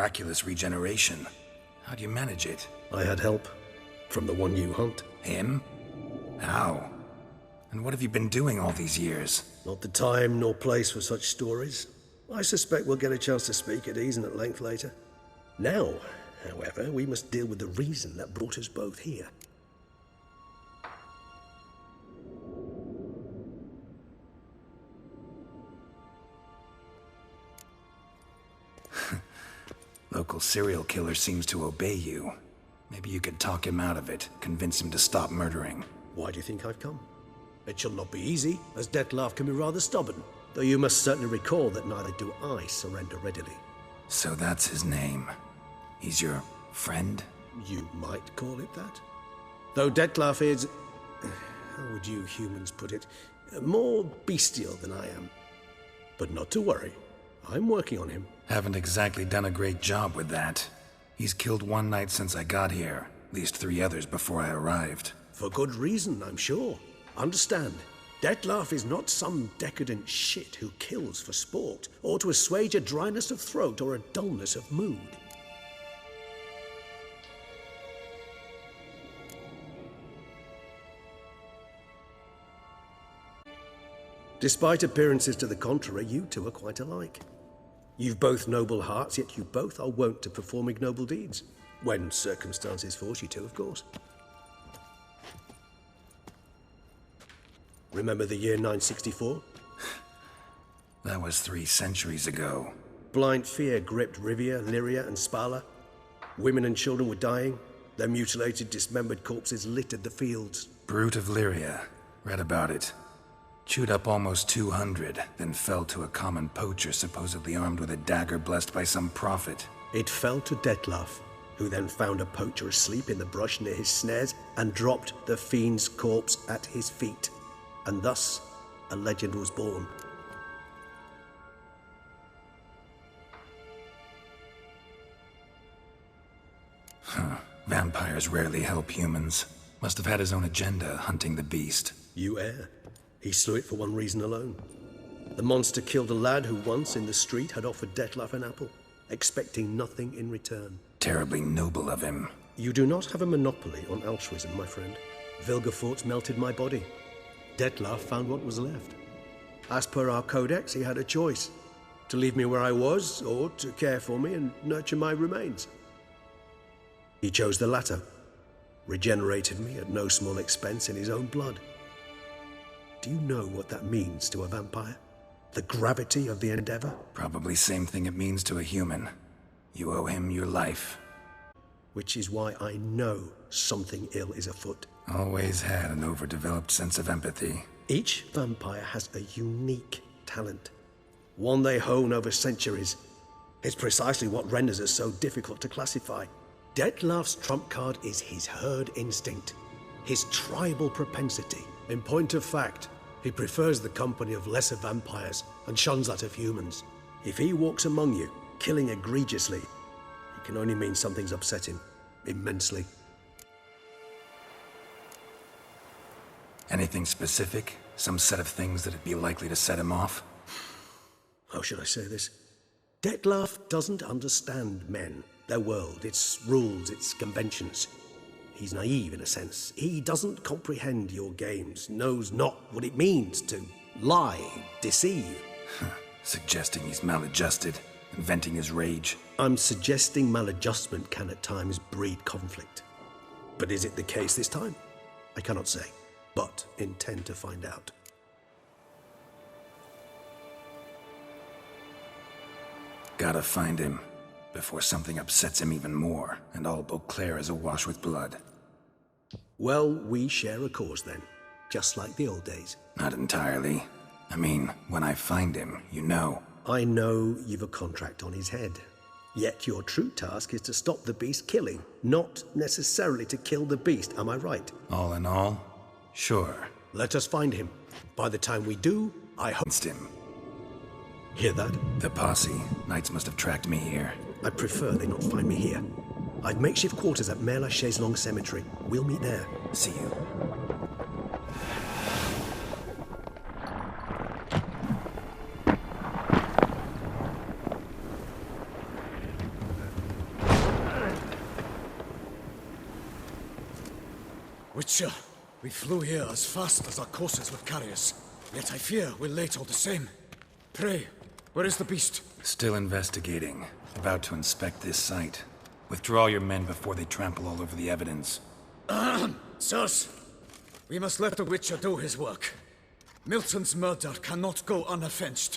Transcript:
miraculous regeneration. How do you manage it? I had help. From the one you hunt. Him? How? And what have you been doing all these years? Not the time nor place for such stories. I suspect we'll get a chance to speak at ease and at length later. Now, however, we must deal with the reason that brought us both here. Local serial killer seems to obey you. Maybe you could talk him out of it, convince him to stop murdering. Why do you think I've come? It shall not be easy, as Dettlaff can be rather stubborn. Though you must certainly recall that neither do I surrender readily. So that's his name. He's your friend? You might call it that. Though Dettlaff is... how would you humans put it? More bestial than I am. But not to worry. I'm working on him. Haven't exactly done a great job with that. He's killed one knight since I got here, at least 3 others before I arrived. For good reason, I'm sure. Understand, Dettlaff is not some decadent shit who kills for sport, or to assuage a dryness of throat or a dullness of mood. Despite appearances to the contrary, you two are quite alike. You've both noble hearts, yet you both are wont to perform ignoble deeds. When circumstances force you to, of course. Remember the year 964? That was 3 centuries ago. Blind fear gripped Rivia, Lyria, and Spala. Women and children were dying. Their mutilated, dismembered corpses littered the fields. Brute of Lyria. Read about it. Chewed up almost 200, then fell to a common poacher supposedly armed with a dagger blessed by some prophet. It fell to Dettlaff, who then found a poacher asleep in the brush near his snares and dropped the fiend's corpse at his feet. And thus, a legend was born. Vampires rarely help humans. Must have had his own agenda, hunting the beast. You err. He slew it for one reason alone. The monster killed a lad who once in the street had offered Dettlaff an apple, expecting nothing in return. Terribly noble of him. You do not have a monopoly on altruism, my friend. Vilgefortz melted my body. Dettlaff found what was left. As per our codex, he had a choice. To leave me where I was, or to care for me and nurture my remains. He chose the latter. Regenerated me at no small expense in his own blood. Do you know what that means to a vampire? The gravity of the endeavor? Probably same thing it means to a human. You owe him your life. Which is why I know something ill is afoot. Always had an overdeveloped sense of empathy. Each vampire has a unique talent. One they hone over centuries. It's precisely what renders it so difficult to classify. Dettlaff's trump card is his herd instinct. His tribal propensity. In point of fact, he prefers the company of lesser vampires and shuns that of humans. If he walks among you, killing egregiously, it can only mean something's upset him, immensely. Anything specific? Some set of things that'd be likely to set him off? How should I say this? Dettlaff doesn't understand men, their world, its rules, its conventions. He's naive in a sense. He doesn't comprehend your games, knows not what it means to lie, deceive. Suggesting he's maladjusted, inventing his rage. I'm suggesting maladjustment can at times breed conflict. But is it the case this time? I cannot say, but intend to find out. Gotta find him, before something upsets him even more, and all Beauclair is awash with blood. Well, we share a cause then, just like the old days. Not entirely. I mean, when I find him, you know. I know you've a contract on his head. Yet your true task is to stop the beast killing, not necessarily to kill the beast, am I right? All in all, sure. Let us find him. By the time we do, I hope... Him. Hear that? The posse. Knights must have tracked me here. I prefer they not find me here. I've makeshift quarters at Mère Lachaise Long Cemetery. We'll meet there. See you. Witcher, we flew here as fast as our courses would carry us. Yet I fear we're late all the same. Pray, where is the beast? Still investigating. About to inspect this site. Withdraw your men before they trample all over the evidence. Sirs, we must let the Witcher do his work. Milton's murder cannot go unavenged.